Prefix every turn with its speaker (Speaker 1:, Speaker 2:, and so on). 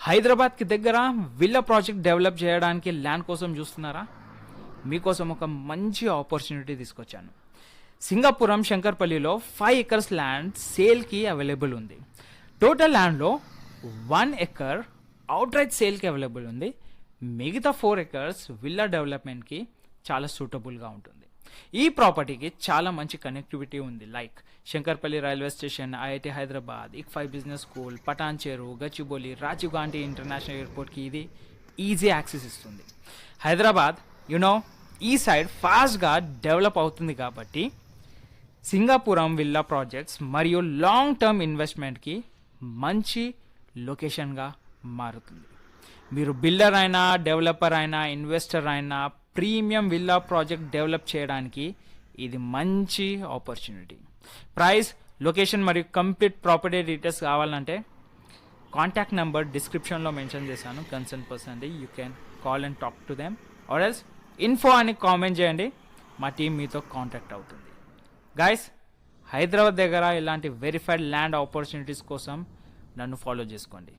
Speaker 1: హైదరాబాద్కి దగ్గర villa project develop చేయడానికి ల్యాండ్ కోసం చూస్తున్నారా? మీకోసం ఒక మంచి ఆపర్చునిటీ తీసుకొచ్చాను. సింగపురం శంకర్పల్లిలో 5 acres ల్యాండ్ సేల్కి అవైలబుల్ ఉంది. టోటల్ ల్యాండ్లో 1 acre అవుట్ రైట్ సేల్కి అవైలబుల్ ఉంది. మిగతా 4 acres విల్లా డెవలప్మెంట్కి చాలా సూటబుల్గా ఉంటుంది. ఈ ప్రాపర్టీకి చాలా మంచి కనెక్టివిటీ ఉంది. Like Shankarpally railway station, IIT Hyderabad, ICFI business school, Patancheru, Gachibowli, Rajiv Gandhi international ఎయిర్పోర్ట్కి ఇది ఈజీ యాక్సెస్ ఇస్తుంది. హైదరాబాద్ ఈ సైడ్ ఫాస్ట్గా డెవలప్ అవుతుంది కాబట్టి సింగపురం విల్లా ప్రాజెక్ట్స్ మరియు లాంగ్ టర్మ్ ఇన్వెస్ట్మెంట్కి మంచి లొకేషన్గా మారుతుంది. మీరు బిల్డర్ అయినా, డెవలపర్ అయినా, ఇన్వెస్టర్ అయినా ప్రీమియం విల్లా ప్రాజెక్ట్ డెవలప్ చేయడానికి ఇది మంచి ఆపర్చునిటీ. ప్రైస్, లొకేషన్ మరియు కంప్లీట్ ప్రాపర్టీ డీటెయిల్స్ కావాలంటే కాంటాక్ట్ నెంబర్ డిస్క్రిప్షన్లో మెన్షన్ చేశాను. Concern person, you can call and talk to them or else info అని కామెంట్ చేయండి. మా టీం మీతో కాంటాక్ట్ అవుతుంది. గైస్, హైదరాబాద్ దగ్గర ఇలాంటి వెరిఫైడ్ ల్యాండ్ ఆపర్చునిటీస్ కోసం నన్ను ఫాలో చేసుకోండి.